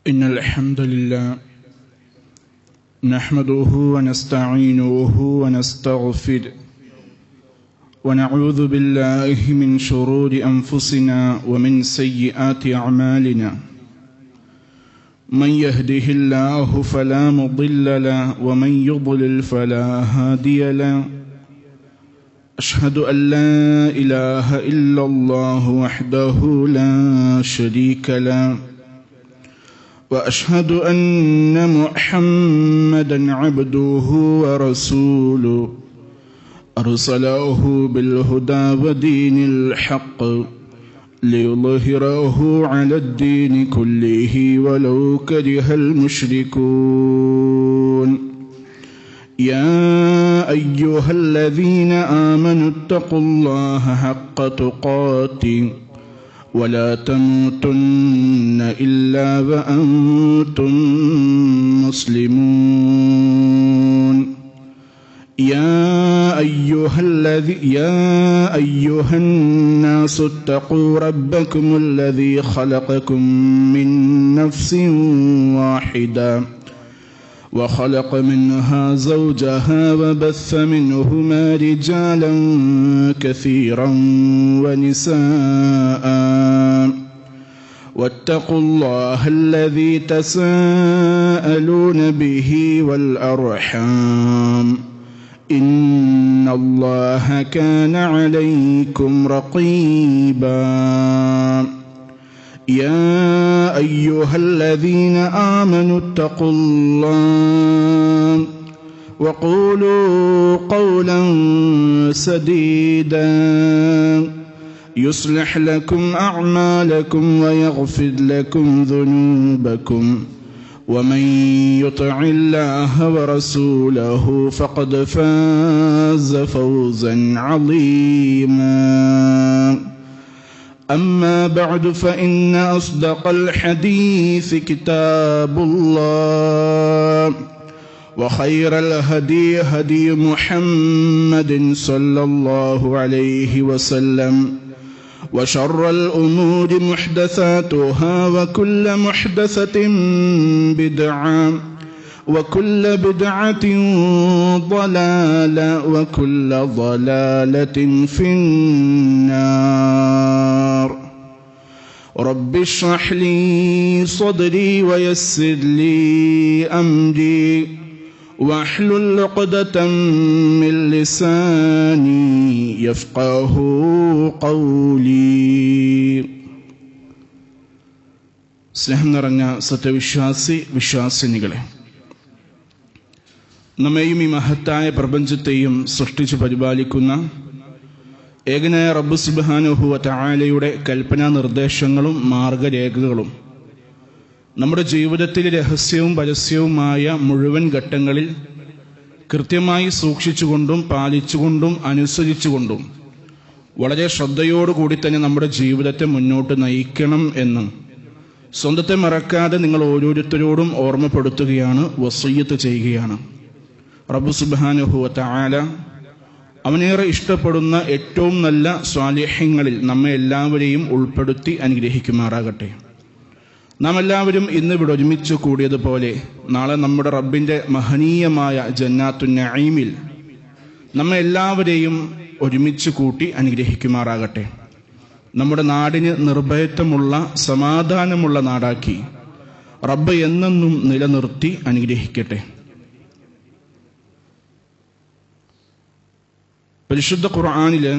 إن الحمد لله نحمده ونستعينه ونستغفره ونعوذ بالله من شرور أنفسنا ومن سيئات أعمالنا من يهده الله فلا مضل له ومن يضلل فلا هادي له أشهد أن لا إله إلا الله وحده لا شريك له وأشهد أن محمدًا عبده ورسوله أرسله بالهدى ودين الحق ليظهره على الدين كله ولو كره المشركون يا أيها الذين آمنوا اتقوا الله حق تقاته ولا تموتن إلا وأنتم مسلمون يا أيها الناس اتقوا ربكم الذي خلقكم من نفس واحدة وخلق منها زوجها وبث منهما رجالا كثيرا ونساء واتقوا الله الذي تساءلون به والأرحام إن الله كان عليكم رقيبا يا أيها الذين آمنوا اتقوا الله وقولوا قولا سديدا يصلح لكم أعمالكم ويغفر لكم ذنوبكم ومن يطع الله ورسوله فقد فاز فوزا عظيما أما بعد فإن أصدق الحديث كتاب الله وخير الهدي هدي محمد صلى الله عليه وسلم وشر الأمور محدثاتها وكل محدثة بدعة وكل بدعة ضلالة وكل ضلالة في النار رب اشرح لي صدري ويسر لي أمري واحلل عقدة من لساني يفقه قولي. സ്നേഹം നിറഞ്ഞ വിശ്വാസിനികളെ, നമ്മെയും ഈ മഹത്തായ പ്രപഞ്ചത്തെയും സൃഷ്ടിച്ചു പരിപാലിക്കുന്ന ഏകനായ റബ്ബ് സുബ്ഹാനഹു വ തആലയുടെ കൽപ്പനാ നിർദ്ദേശങ്ങളും മാർഗരേഖകളും നമ്മുടെ ജീവിതത്തിലെ രഹസ്യവും പരസ്യവുമായ മുഴുവൻ ഘട്ടങ്ങളിൽ കൃത്യമായി സൂക്ഷിച്ചുകൊണ്ടും പാലിച്ചുകൊണ്ടും അനുസരിച്ചുകൊണ്ടും വളരെ ശ്രദ്ധയോടുകൂടി തന്നെ നമ്മുടെ ജീവിതത്തെ മുന്നോട്ട് നയിക്കണം എന്ന് സ്വന്തത്തെ മറക്കാതെ നിങ്ങൾ ഓരോരുത്തരോടും ഓർമ്മപ്പെടുത്തുകയാണ്, വസിയ്യത്ത് ചെയ്യുകയാണ്. റബ്ബ് സുബ്ഹാനഹു വ തആല അവനേറെ ഇഷ്ടപ്പെടുന്ന ഏറ്റവും നല്ല സ്വാലിഹ്യങ്ങളിൽ നമ്മെ എല്ലാവരെയും ഉൾപ്പെടുത്തി അനുഗ്രഹിക്കുമാറാകട്ടെ. നാം എല്ലാവരും ഇന്ന് ഇവിടെ ഒരുമിച്ച് കൂടിയതുപോലെ നാളെ നമ്മുടെ റബ്ബിൻ്റെ മഹനീയമായ ജന്നാത്തുൻ നഈമിൽ നമ്മെ എല്ലാവരെയും ഒരുമിച്ച് കൂട്ടി അനുഗ്രഹിക്കുമാറാകട്ടെ. നമ്മുടെ നാടിന് നിർഭയത്വമുള്ള സമാധാനമുള്ള നാടാക്കി റബ്ബ് എന്നെന്നും നിലനിർത്തി അനുഗ്രഹിക്കട്ടെ. പരിശുദ്ധ ഖുർആനില്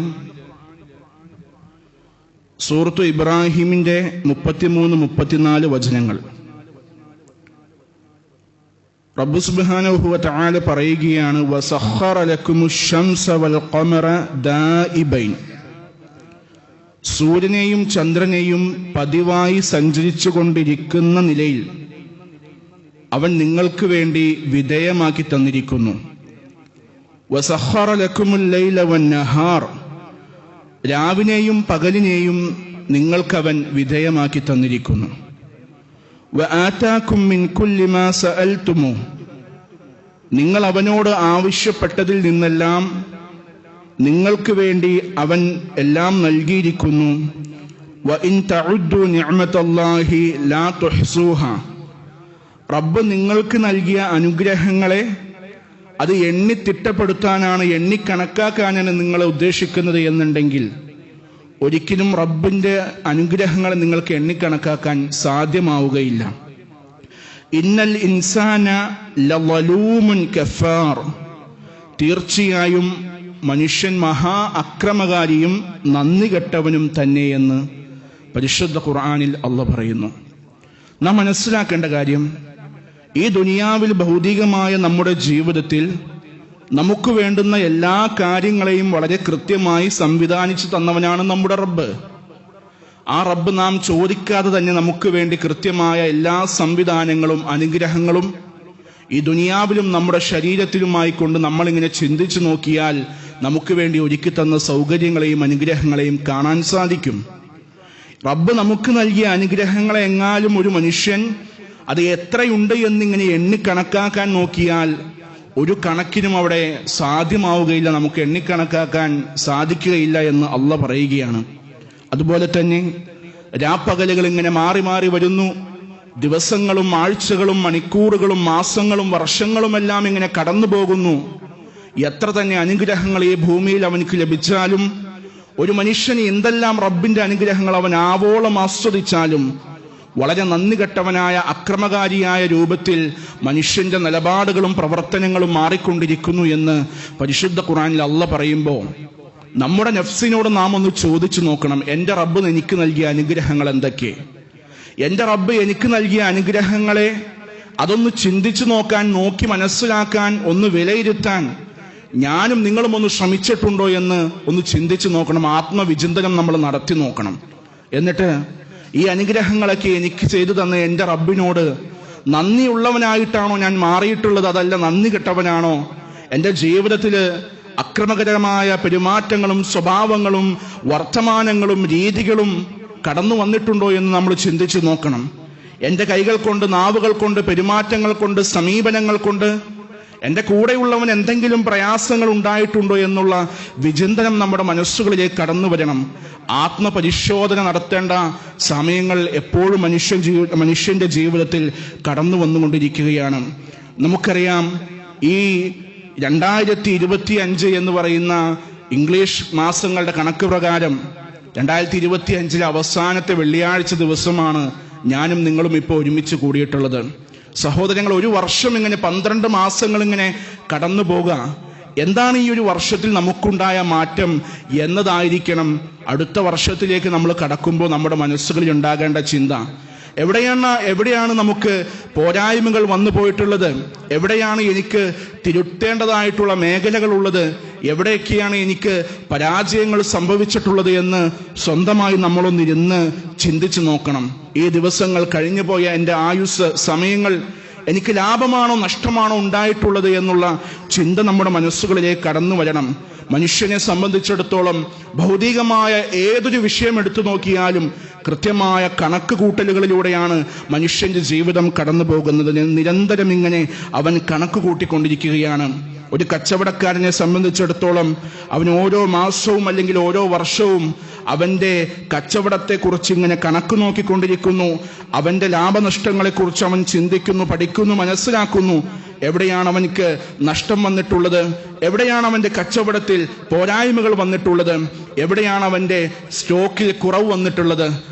സൂറത്തു ഇബ്രാഹിമിന്റെ 33-34 വചനങ്ങൾ റബ്ബ് സുബ്ഹാനഹു വ തആല പറയുകയാണ്, വസഖറ ലക്കുമുശ് ശംസ വൽ ഖമറ ദാഇബൈൻ. സൂര്യനെയും ചന്ദ്രനെയും പതിവായി സഞ്ചരിച്ചു കൊണ്ടിരിക്കുന്ന നിലയിൽ അവൻ നിങ്ങൾക്ക് വേണ്ടി വിധേയമാക്കി തന്നിരിക്കുന്നു. വസഖറ ലക്കുമുൽ ലൈല വന്നഹാർ. രാവിനെയും പകലിനെയും നിങ്ങൾക്കവൻ വിധേയമാക്കി തന്നിരിക്കുന്നു. വആതാകും മിൻ കുല്ലി മാ സഅൽതുമു. നിങ്ങൾ അവനോട് ആവശ്യപ്പെട്ടതിൽ നിന്നെല്ലാം നിങ്ങൾക്ക് വേണ്ടി അവൻ എല്ലാം നൽകിയിരിക്കുന്നു. വഇൻ തഉദ്ദു നിഅമതല്ലാഹി ലാ തുഹ്സൂഹ. റബ്ബ് നിങ്ങൾക്ക് നൽകിയ അനുഗ്രഹങ്ങളെ അത് എണ്ണിത്തിട്ടപ്പെടുത്താനാണ്, എണ്ണിക്കണക്കാക്കാനാണ് നിങ്ങൾ ഉദ്ദേശിക്കുന്നത് എന്നുണ്ടെങ്കിൽ ഒരിക്കലും റബ്ബിന്റെ അനുഗ്രഹങ്ങളെ നിങ്ങൾക്ക് എണ്ണിക്കണക്കാക്കാൻ സാധ്യമാവുകയില്ല. ഇന്നൽ ഇൻസാന ലളൂമുൻ കഫാർ, തീർച്ചയായും മനുഷ്യൻ മഹാ അക്രമകാരിയും നന്ദി കെട്ടവനും തന്നെയെന്ന് പരിശുദ്ധ ഖുർആനിൽ അല്ലാഹ് പറയുന്നു. നാം മനസ്സിലാക്കേണ്ട കാര്യം, ഈ ദുനിയാവിൽ ഭൗതികമായ നമ്മുടെ ജീവിതത്തിൽ നമുക്ക് വേണ്ടുന്ന എല്ലാ കാര്യങ്ങളെയും വളരെ കൃത്യമായി സംവിധാനിച്ചു തന്നവനാണ് നമ്മുടെ റബ്ബ്. ആ റബ്ബ് നാം ചോദിക്കാതെ തന്നെ നമുക്ക് വേണ്ടി കൃത്യമായ എല്ലാ സംവിധാനങ്ങളും അനുഗ്രഹങ്ങളും ഈ ദുനിയാവിലും നമ്മുടെ ശരീരത്തിലുമായി കൊണ്ട് നമ്മളിങ്ങനെ ചിന്തിച്ചു നോക്കിയാൽ നമുക്ക് വേണ്ടി ഒരുക്കി തന്ന സൗകര്യങ്ങളെയും അനുഗ്രഹങ്ങളെയും കാണാൻ സാധിക്കും. റബ്ബ് നമുക്ക് നൽകിയ അനുഗ്രഹങ്ങളെ എങ്ങാനും ഒരു മനുഷ്യൻ അത് എത്രയുണ്ട് എന്നിങ്ങനെ എണ്ണിക്കണക്കാക്കാൻ നോക്കിയാൽ ഒരു കണക്കിനും അവിടെ സാധ്യമാവുകയില്ല, നമുക്ക് എണ്ണിക്കണക്കാക്കാൻ സാധിക്കുകയില്ല എന്ന് അല്ലാഹ് പറയുകയാണ്. അതുപോലെ തന്നെ രാപ്പകലുകൾ ഇങ്ങനെ മാറി മാറി വരുന്നു. ദിവസങ്ങളും ആഴ്ചകളും മണിക്കൂറുകളും മാസങ്ങളും വർഷങ്ങളുമെല്ലാം ഇങ്ങനെ കടന്നു പോകുന്നു. എത്ര തന്നെ അനുഗ്രഹങ്ങൾ ഈ ഭൂമിയിൽ അവനക്ക് ലഭിച്ചാലും, ഒരു മനുഷ്യന് എന്തെല്ലാം റബ്ബിന്റെ അനുഗ്രഹങ്ങൾ അവൻ ആവോളം ആസ്വദിച്ചാലും വളരെ നന്ദി കെട്ടവനായ അക്രമകാരിയായ രൂപത്തിൽ മനുഷ്യന്റെ നിലപാടുകളും പ്രവർത്തനങ്ങളും മാറിക്കൊണ്ടിരിക്കുന്നു എന്ന് പരിശുദ്ധ ഖുർആനിൽ അല്ലാഹ് പറയുമ്പോൾ നമ്മുടെ നഫ്സിനോട് നാം ഒന്ന് ചോദിച്ചു നോക്കണം, എൻ്റെ റബ്ബ് എനിക്ക് നൽകിയ അനുഗ്രഹങ്ങൾ എന്തൊക്കെ? എൻ്റെ റബ്ബ് എനിക്ക് നൽകിയ അനുഗ്രഹങ്ങളെ അതൊന്ന് ചിന്തിച്ചു നോക്കാൻ, നോക്കി മനസ്സിലാക്കാൻ, ഒന്ന് വിലയിരുത്താൻ ഞാനും നിങ്ങളും ഒന്ന് ശ്രമിച്ചിട്ടുണ്ടോ എന്ന് ഒന്ന് ചിന്തിച്ചു നോക്കണം. ആത്മവിചിന്തനം നമ്മൾ നടത്തി നോക്കണം. എന്നിട്ട് ഈ അനുഗ്രഹങ്ങളൊക്കെ എനിക്ക് ചെയ്തു തന്ന എൻ്റെ റബ്ബിനോട് നന്ദിയുള്ളവനായിട്ടാണോ ഞാൻ മാറിയിട്ടുള്ളത്, അതല്ല നന്ദി കെട്ടവനാണോ? എൻ്റെ ജീവിതത്തിൽ അക്രമകരമായ പെരുമാറ്റങ്ങളും സ്വഭാവങ്ങളും വർത്തമാനങ്ങളും രീതികളും കടന്നു വന്നിട്ടുണ്ടോ എന്ന് നമ്മൾ ചിന്തിച്ചു നോക്കണം. എൻ്റെ കൈകൾ കൊണ്ട്, നാവുകൾ കൊണ്ട്, പെരുമാറ്റങ്ങൾ കൊണ്ട്, സമീപനങ്ങൾ കൊണ്ട് എൻ്റെ കൂടെയുള്ളവൻ എന്തെങ്കിലും പ്രയാസങ്ങൾ ഉണ്ടായിട്ടുണ്ടോ എന്നുള്ള വിചിന്തനം നമ്മുടെ മനസ്സുകളിലേക്ക് കടന്നു വരണം. ആത്മപരിശോധന നടത്തേണ്ട സമയങ്ങൾ എപ്പോഴും മനുഷ്യന്റെ ജീവിതത്തിൽ കടന്നു വന്നുകൊണ്ടിരിക്കുകയാണ്. നമുക്കറിയാം, ഈ 2025 എന്ന് പറയുന്ന ഇംഗ്ലീഷ് മാസങ്ങളുടെ കണക്ക് പ്രകാരം 2025 അവസാനത്തെ വെള്ളിയാഴ്ച ദിവസമാണ് ഞാനും നിങ്ങളും ഇപ്പോൾ ഒരുമിച്ച് കൂടിയിട്ടുള്ളത്. സഹോദരങ്ങൾ, ഒരു വർഷം ഇങ്ങനെ 12 മാസങ്ങൾ ഇങ്ങനെ കടന്നു പോകുക. എന്താണ് ഈ ഒരു വർഷത്തിൽ നമുക്കുണ്ടായ മാറ്റം എന്നതായിരിക്കണം അടുത്ത വർഷത്തിലേക്ക് നമ്മൾ കടക്കുമ്പോൾ നമ്മുടെ മനസ്സുകളിൽ ഉണ്ടാകേണ്ട ചിന്ത. എവിടെയാണ് നമുക്ക് പോരായ്മകൾ വന്നു പോയിട്ടുള്ളത്? എവിടെയാണ് എനിക്ക് തിരുത്തേണ്ടതായിട്ടുള്ള മേഖലകൾ ഉള്ളത്? എവിടെയൊക്കെയാണ് എനിക്ക് പരാജയങ്ങൾ സംഭവിച്ചിട്ടുള്ളത് എന്ന് സ്വന്തമായി നമ്മളൊന്നിരുന്ന് ചിന്തിച്ചു നോക്കണം. ഈ ദിവസങ്ങൾ കഴിഞ്ഞു പോയ എൻ്റെ ആയുസ് സമയങ്ങൾ എനിക്ക് ലാഭമാണോ നഷ്ടമാണോ ഉണ്ടായിട്ടുള്ളത് എന്നുള്ള ചിന്ത നമ്മുടെ മനസ്സുകളിലേക്ക് കടന്നു വരണം. മനുഷ്യനെ സംബന്ധിച്ചിടത്തോളം ഭൗതികമായ ഏതൊരു വിഷയം എടുത്തു നോക്കിയാലും കൃത്യമായ കണക്ക് കൂട്ടലുകളിലൂടെയാണ് മനുഷ്യന്റെ ജീവിതം കടന്നു പോകുന്നത്. നിരന്തരം ഇങ്ങനെ അവൻ കണക്ക് കൂട്ടിക്കൊണ്ടിരിക്കുകയാണ്. ഒരു കച്ചവടക്കാരനെ സംബന്ധിച്ചിടത്തോളം അവൻ ഓരോ മാസവും അല്ലെങ്കിൽ ഓരോ വർഷവും അവന്റെ കച്ചവടത്തെക്കുറിച്ച് ഇങ്ങനെ കണക്ക് നോക്കിക്കൊണ്ടിരിക്കുന്നു. അവന്റെ ലാഭനഷ്ടങ്ങളെക്കുറിച്ച് അവൻ ചിന്തിക്കുന്നു, പഠിക്കുന്നു, മനസ്സിലാക്കുന്നു. എവിടെയാണ് അവനക്ക് നഷ്ടം വന്നിട്ടുള്ളത്? എവിടെയാണ് അവന്റെ കച്ചവടത്തിൽ പോരായ്മകൾ വന്നിട്ടുള്ളത്? എവിടെയാണ് അവന്റെ സ്റ്റോക്കിൽ കുറവ് വന്നിട്ടുള്ളത്?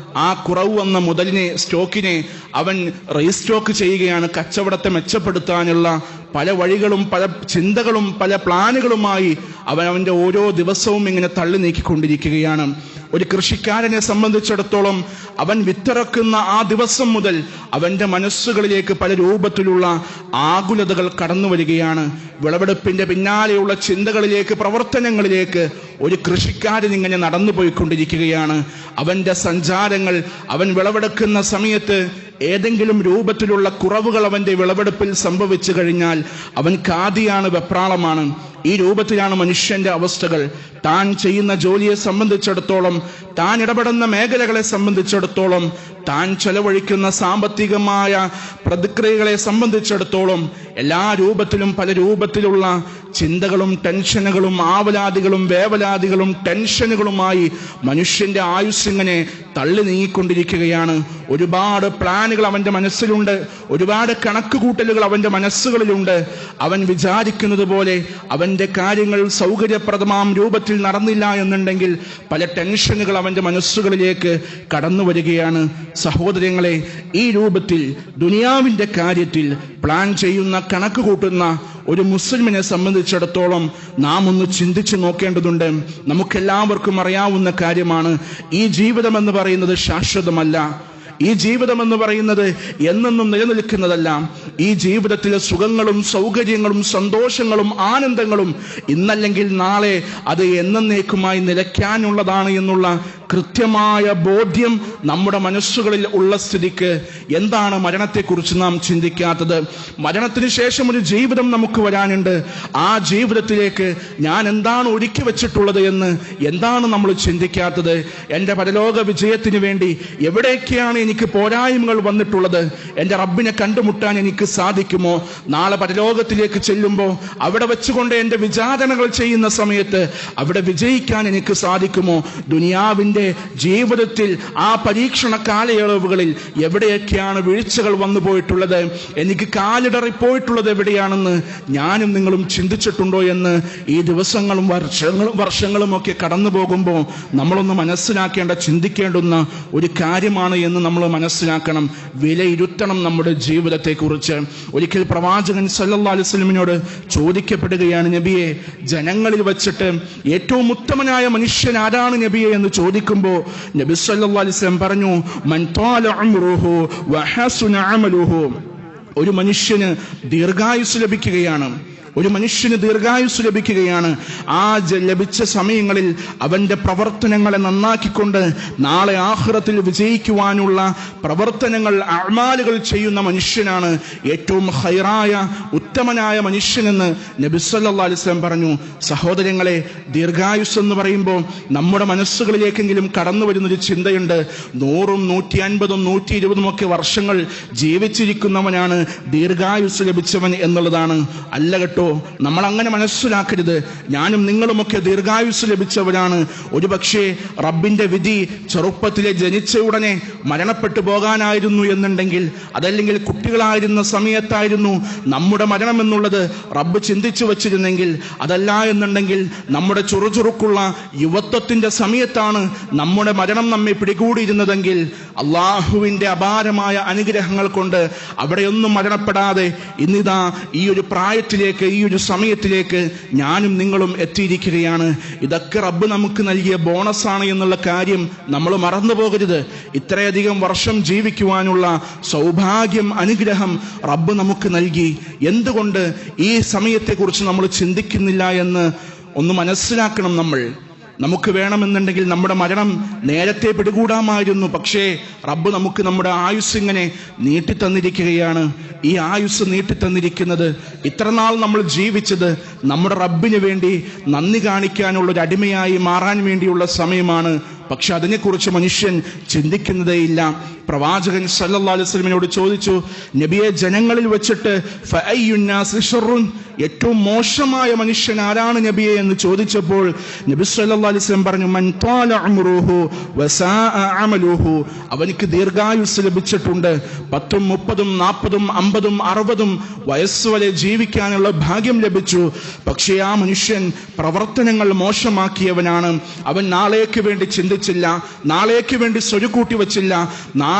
ആ കുറവ് വന്ന മുതലിനെ, സ്റ്റോക്കിനെ അവൻ റീസ്റ്റോക്ക് ചെയ്യുകയാണ്. കച്ചവടത്തെ മെച്ചപ്പെടുത്താനുള്ള പല വഴികളും പല ചിന്തകളും പല പ്ലാനുകളുമായി അവന്റെ ഓരോ ദിവസവും ഇങ്ങനെ തള്ളി നീക്കിക്കൊണ്ടിരിക്കുകയാണ്. ഒരു കൃഷിക്കാരനെ സംബന്ധിച്ചിടത്തോളം അവൻ വിത്തിറക്കുന്ന ആ ദിവസം മുതൽ അവന്റെ മനസ്സുകളിലേക്ക് പല രൂപത്തിലുള്ള ആകുലതകൾ കടന്നു വരികയാണ്. വിളവെടുപ്പിന്റെ പിന്നാലെയുള്ള ചിന്തകളിലേക്ക്, പ്രവർത്തനങ്ങളിലേക്ക് ഒരു കൃഷിക്കാരൻ ഇങ്ങനെ നടന്നു പോയിക്കൊണ്ടിരിക്കുകയാണ്. അവന്റെ സഞ്ചാരങ്ങൾ, അവൻ വിളവെടുക്കുന്ന സമയത്ത് ഏതെങ്കിലും രൂപത്തിലുള്ള കുറവുകൾ അവന്റെ വിളവെടുപ്പിൽ സംഭവിച്ചു കഴിഞ്ഞാൽ അവൻക്ക് ആദിയാണ്, വെപ്രാളമാണ്. ഈ രൂപത്തിലാണ് മനുഷ്യന്റെ അവസ്ഥകൾ. താൻ ചെയ്യുന്ന ജോലിയെ സംബന്ധിച്ചിടത്തോളം, താൻ ഇടപെടുന്ന മേഖലകളെ സംബന്ധിച്ചിടത്തോളം, താൻ ചെലവഴിക്കുന്ന സാമ്പത്തികമായ പ്രതിക്രിയകളെ സംബന്ധിച്ചിടത്തോളം എല്ലാ രൂപത്തിലും പല രൂപത്തിലുള്ള ചിന്തകളും ടെൻഷനുകളും ആവലാദികളും വേവലാദികളും ടെൻഷനുകളുമായി മനുഷ്യന്റെ ആയുസ്സിങ്ങനെ തള്ളി നീങ്ങിക്കൊണ്ടിരിക്കുകയാണ്. ഒരുപാട് പ്ലാനുകൾ അവന്റെ മനസ്സിലുണ്ട്, ഒരുപാട് കണക്കുകൂട്ടലുകൾ അവന്റെ മനസ്സുകളിലുണ്ട്. അവൻ വിചാരിക്കുന്നത് പോലെ അവന്റെ കാര്യങ്ങൾ സൗകര്യപ്രദമാം രൂപത്തിൽ നടന്നില്ല എന്നുണ്ടെങ്കിൽ പല ടെൻഷനുകൾ അവന്റെ മനസ്സുകളിലേക്ക് കടന്നു വരികയാണ്. സഹോദരങ്ങളെ, ഈ രൂപത്തിൽ ദുനിയാവിന്റെ കാര്യത്തിൽ പ്ലാൻ ചെയ്യുന്ന, കണക്ക് കൂട്ടുന്ന ഒരു മുസ്ലിമിനെ സംബന്ധിച്ചിടത്തോളം നാം ഒന്ന് ചിന്തിച്ചു നോക്കേണ്ടതുണ്ട്. നമുക്കെല്ലാവർക്കും അറിയാവുന്ന കാര്യമാണ്, ഈ ജീവിതം എന്ന് പറയുന്നത് ശാശ്വതമല്ല. ഈ ജീവിതം എന്ന് പറയുന്നത് എന്നെന്നും നിലനിൽക്കുന്നതല്ല. ഈ ജീവിതത്തിലെ സുഖങ്ങളും സൗകര്യങ്ങളും സന്തോഷങ്ങളും ആനന്ദങ്ങളും ഇന്നല്ലെങ്കിൽ നാളെ അത് എന്നേക്കുമായി നിലയ്ക്കാനുള്ളതാണ് എന്നുള്ള കൃത്യമായ ബോധ്യം നമ്മുടെ മനസ്സുകളിൽ ഉള്ള സ്ഥിതിക്ക് എന്താണ് മരണത്തെക്കുറിച്ച് നാം ചിന്തിക്കാത്തത്? മരണത്തിന് ശേഷം ഒരു ജീവിതം നമുക്ക് വരാനുണ്ട്. ആ ജീവിതത്തിലേക്ക് ഞാൻ എന്താണ് ഒരുക്കി വെച്ചിട്ടുള്ളത് എന്ന് എന്താണ് നമ്മൾ ചിന്തിക്കാത്തത്? എൻ്റെ പരലോക വിജയത്തിന് വേണ്ടി എവിടേക്കാണ് എനിക്ക് പോരായ്മകൾ വന്നിട്ടുള്ളത്? എൻ്റെ റബ്ബിനെ കണ്ടുമുട്ടാൻ എനിക്ക് സാധിക്കുമോ? നാളെ പരലോകത്തിലേക്ക് ചെല്ലുമ്പോൾ അവിടെ വെച്ചുകൊണ്ട് എൻ്റെ വിചാരണകൾ ചെയ്യുന്ന സമയത്ത് അവിടെ വിജയിക്കാൻ എനിക്ക് സാധിക്കുമോ? ദുനിയാവിൻ്റെ ജീവിതത്തിൽ ആ പരീക്ഷണ കാലയളവുകളിൽ എവിടെയൊക്കെയാണ് വീഴ്ചകൾ വന്നു പോയിട്ടുള്ളത്, എനിക്ക് കാലിടറിപ്പോയിട്ടുള്ളത് എവിടെയാണെന്ന് ഞാനും നിങ്ങളും ചിന്തിച്ചിട്ടുണ്ടോ എന്ന് ഈ ദിവസങ്ങളും വർഷങ്ങളും ഒക്കെ കടന്നു പോകുമ്പോൾ നമ്മളൊന്ന് മനസ്സിലാക്കേണ്ട, ചിന്തിക്കേണ്ടുന്ന ഒരു കാര്യമാണ് എന്ന് നമ്മൾ മനസ്സിലാക്കണം, വിലയിരുത്തണം നമ്മുടെ ജീവിതത്തെക്കുറിച്ച്. ഒരിക്കൽ പ്രവാചകൻ സല്ലല്ലാഹു അലൈഹി വസല്ലമിനോട് ചോദിക്കപ്പെടുകയാണ്, നബിയെ, ജനങ്ങളിൽ വച്ചിട്ട് ഏറ്റവും ഉത്തമനായ മനുഷ്യൻ ആരാണ് നബിയെ എന്ന് ചോദിക്കുമ്പോൾ നബി സല്ലല്ലാഹു അലൈഹി വസല്ലം പറഞ്ഞു, മൻ ത്വാല ഉംറുഹു വഹസുന അമലുഹു. ഒരു മനുഷ്യന് ദീർഘായുസ് ലഭിക്കുകയാണ്, ഒരു മനുഷ്യന് ദീർഘായുസ് ലഭിക്കുകയാണ്. ആ ലഭിച്ച സമയങ്ങളിൽ അവന്റെ പ്രവർത്തനങ്ങളെ നന്നാക്കിക്കൊണ്ട് നാളെ ആഖിറത്തിൽ വിജയിക്കുവാനുള്ള പ്രവർത്തനങ്ങൾ, അഅ്മാലുകൾ ചെയ്യുന്ന മനുഷ്യനാണ് ഏറ്റവും ഖൈറായ ഉത്തമനായ മനുഷ്യനെന്ന് നബി സല്ലല്ലാഹു അലൈഹി വസല്ലം പറഞ്ഞു. സഹോദരങ്ങളെ, ദീർഘായുസ് എന്ന് പറയുമ്പോൾ നമ്മുടെ മനസ്സുകളിലേക്കെങ്കിലും കടന്നു വരുന്നൊരു ചിന്തയുണ്ട്, 100ഉം 150ഉം 120ഉം ഒക്കെ വർഷങ്ങൾ ജീവിച്ചിരിക്കുന്നവനാണ് ദീർഘായുസ് ലഭിച്ചവൻ എന്നുള്ളതാണ്. അല്ല കേട്ടോ, നമ്മൾ അങ്ങനെ മനസ്സിലാക്കരുത്. ഞാനും നിങ്ങളുമൊക്കെ ദീർഘായുസ് ലഭിച്ചവരാണ്. ഒരു പക്ഷേ റബ്ബിന്റെ വിധി ചെറുപ്പത്തിലെ ജനിച്ച ഉടനെ മരണപ്പെട്ടു പോകാനായിരുന്നു എന്നുണ്ടെങ്കിൽ, അതല്ലെങ്കിൽ കുട്ടികളായിരുന്ന സമയത്തായിരുന്നു നമ്മുടെ മരണം എന്നുള്ളത് റബ്ബ് ചിന്തിച്ചു വച്ചിരുന്നെങ്കിൽ, അതല്ല എന്നുണ്ടെങ്കിൽ നമ്മുടെ ചുറുചുറുക്കുള്ള യുവത്വത്തിന്റെ സമയത്താണ് നമ്മുടെ മരണം നമ്മെ പിടികൂടിയിരുന്നതെങ്കിൽ, അള്ളാഹുവിന്റെ അപാരമായ അനുഗ്രഹങ്ങൾ കൊണ്ട് അവിടെയൊന്നും മരണപ്പെടാതെ ഇന്നിതാ ഈ ഒരു പ്രായത്തിലേക്ക്, ഈ ഒരു സമയത്തിലേക്ക് ഞാനും നിങ്ങളും എത്തിയിരിക്കുകയാണ്. ഇതൊക്കെ റബ്ബ് നമുക്ക് നൽകിയ ബോണസാണ് എന്നുള്ള കാര്യം നമ്മൾ മറന്നു പോകരുത്. ഇത്രയധികം വർഷം ജീവിക്കുവാനുള്ള സൗഭാഗ്യം, അനുഗ്രഹം റബ്ബ് നമുക്ക് നൽകി. എന്തുകൊണ്ട് ഈ സമയത്തെക്കുറിച്ച് നമ്മൾ ചിന്തിക്കുന്നില്ല എന്ന് ഒന്ന് മനസ്സിലാക്കണം. നമുക്ക് വേണമെന്നുണ്ടെങ്കിൽ നമ്മുടെ മരണം നേരത്തെ പിടികൂടാമായിരുന്നു. പക്ഷേ റബ്ബ് നമുക്ക് നമ്മുടെ ആയുസ് ഇങ്ങനെ നീട്ടിത്തന്നിരിക്കുകയാണ്. ഈ ആയുസ് നീട്ടിത്തന്നിരിക്കുന്നത്, ഇത്രനാൾ നമ്മൾ ജീവിച്ചത് നമ്മുടെ റബ്ബിന് വേണ്ടി നന്ദി കാണിക്കാനുള്ള ഒരു അടിമയായി മാറാൻ വേണ്ടിയുള്ള സമയമാണ്. പക്ഷെ അതിനെക്കുറിച്ച് മനുഷ്യൻ ചിന്തിക്കുന്നതേയില്ല. പ്രവാചകൻ സല്ലല്ലാഹു അലൈഹി വസല്ലമിനോട് ചോദിച്ചു, നബിയെ, ജനങ്ങളിൽ വെച്ചിട്ട് ഫഅയ്യുന്നാസി ശർറുൻ, ഏറ്റവും മോശമായ മനുഷ്യൻ ആരാണ് നബിയെ എന്ന് ചോദിച്ചപ്പോൾ നബി സല്ലല്ലാഹു അലൈഹി വസല്ലം പറഞ്ഞു, മൻ ത്വാല ഉംറുഹു വസാഅ അമലുഹു. അവനിക്ക് ദീർഘായുസ് ലഭിച്ചിട്ടുണ്ട്, 10ഉം 30ഉം 40ഉം 50ഉം 60ഉം വയസ്സ് വരെ ജീവിക്കാനുള്ള ഭാഗ്യം ലഭിച്ചു. പക്ഷേ ആ മനുഷ്യൻ പ്രവർത്തനങ്ങൾ മോശമാക്കിയവനാണ്. അവൻ നാളേക്ക് വേണ്ടി ചിന്തിച്ചില്ല, നാളേക്ക് വേണ്ടി സ്വരുക്കൂട്ടി വച്ചില്ല. നാളെ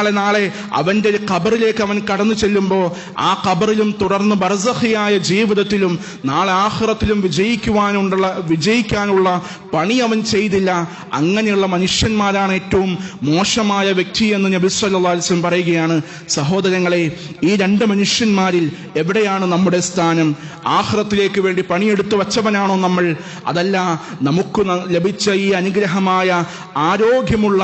അവന്റെ ഖബറിലേക്ക് അവൻ കടന്നു ചെല്ലുമ്പോൾ ആ ഖബറിലും തുടർന്ന് ബർസഖിയായ ജീവിതത്തിലും നാളെ ആഖിറത്തിലും വിജയിക്കാനുള്ള പണി അവൻ ചെയ്തില്ല. അങ്ങനെയുള്ള മനുഷ്യന്മാരാണ് ഏറ്റവും മോശമായ വ്യക്തി എന്ന് നബി സല്ലല്ലാഹു അലൈഹി വസല്ലം പറയുകയാണ്. സഹോദരങ്ങളെ, ഈ രണ്ട് മനുഷ്യന്മാരിൽ എവിടെയാണ് നമ്മുടെ സ്ഥാനം? ആഖിറത്തിലേക്ക് വേണ്ടി പണിയെടുത്ത് വച്ചവനാണോ നമ്മൾ? അതല്ല, നമുക്ക് ലഭിച്ച ഈ അനുഗ്രഹമായ ആരോഗ്യമുള്ള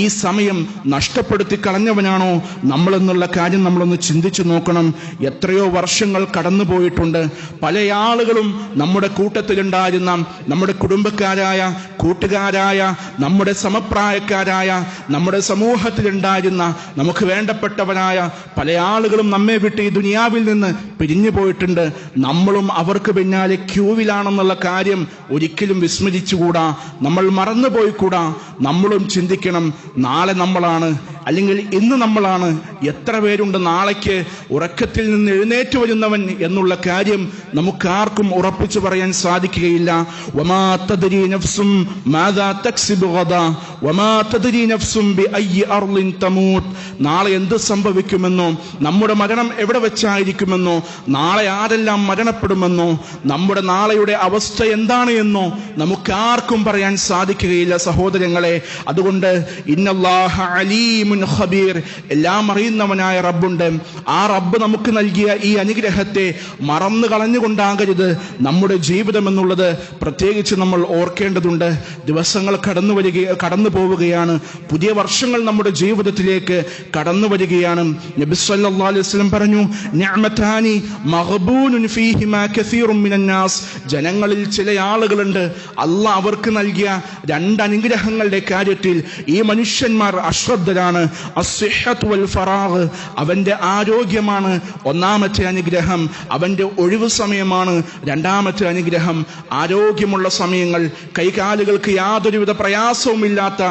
ഈ സമയം നഷ്ടപ്പെടുത്തി കളഞ്ഞവനാണോ നമ്മൾ എന്നുള്ള കാര്യം നമ്മളൊന്ന് ചിന്തിച്ചു നോക്കണം. എത്രയോ വർഷങ്ങൾ കടന്നു പോയിട്ടുണ്ട്, പല ആളുകളും നമ്മുടെ കൂട്ടത്തിലുണ്ടായിരുന്ന, നമ്മുടെ കുടുംബക്കാരായ, കൂട്ടുകാരായ, നമ്മുടെ സമപ്രായക്കാരായ, നമ്മുടെ സമൂഹത്തിലുണ്ടായിരുന്ന, നമുക്ക് വേണ്ടപ്പെട്ടവരായ പല ആളുകളും നമ്മെ വിട്ട് ഈ ദുനിയാവിൽ നിന്ന് പിരിഞ്ഞു പോയിട്ടുണ്ട്. നമ്മളും അവർക്ക് പിന്നാലെ ക്യൂവിലാണെന്നുള്ള കാര്യം ഒരിക്കലും വിസ്മരിച്ചുകൂടാ, നമ്മൾ മറന്നുപോയിക്കൂടാ. നമ്മളും ചിന്തിക്കണം, നാളെ നമ്മളാണ്, അല്ലെങ്കിൽ ഇന്ന് നമ്മളാണ്. എത്ര പേരുണ്ട് നാളേക്ക് ഉറക്കത്തിൽ നിന്ന് എഴുന്നേറ്റ് വരുന്നവൻ എന്നുള്ള കാര്യം നമുക്കാർക്കും ഉറപ്പിച്ചു പറയാൻ സാധിക്കുകയില്ല. വമാ തദ്രി നഫ്സും മാദാ തക്സിബു ഗദാ വമാ തദ്രി നഫ്സും ബിഅയ്യി അർളിൻ തമൂത്. നാളെ എന്ത് സംഭവിക്കുമെന്നോ, നമ്മുടെ മരണം എവിടെ വെച്ചായിരിക്കുമെന്നോ, നാളെ ആരെല്ലാം മരണപ്പെടുമെന്നോ, നമ്മുടെ നാളെയുടെ അവസ്ഥ എന്താണ് എന്നോ നമുക്കാർക്കും പറയാൻ സാധിക്കുകയില്ല സഹോദരങ്ങളെ. അതുകൊണ്ട് ഇന്നല്ലാഹ അലീമുൻ ഖബീർ, എല്ലാം അറിയുന്നവനായ റബ്ബുണ്ട്. ആ റബ്ബ് നമുക്ക് നൽകിയ ഈ അനുഗ്രഹത്തെ മറന്നു കളഞ്ഞുകൊണ്ടാകരുത് നമ്മുടെ ജീവിതം എന്നുള്ളത് പ്രത്യേകിച്ച് നമ്മൾ ഓർക്കേണ്ടതുണ്ട്. ദിവസങ്ങൾ കടന്നു പോവുകയാണ്, പുതിയ വർഷങ്ങൾ നമ്മുടെ ജീവിതത്തിലേക്ക് കടന്നു വരികയാണ്. നബി സല്ലല്ലാഹു അലൈഹി വസല്ലം പറഞ്ഞു, നിഅമതാനി മഗ്ബൂനുൻ ഫീഹിമാ കസീറുൻ മിനന്നാസ്. ജനങ്ങളിൽ ചില ആളുകളുണ്ട്, അല്ലാഹ് അവർക്ക് നൽകിയ രണ്ട് അനുഗ്രഹങ്ങളുടെ കാര്യത്തിൽ ഈ മനുഷ്യന്മാർ അശ്രദ്ധരാണ്. അസ്സിഹ്ഹത്തു വൽ ഫറാഗ്, അവന്റെ ആരോഗ്യമാണ് ഒന്നാമത്തെ അനുഗ്രഹം, അവന്റെ ഒഴിവ് സമയമാണ് രണ്ടാമത്തെ അനുഗ്രഹം. ആരോഗ്യമുള്ള സമയങ്ങൾ, കൈകാലുകൾക്ക് യാതൊരുവിധ പ്രയാസവുമില്ലാത്ത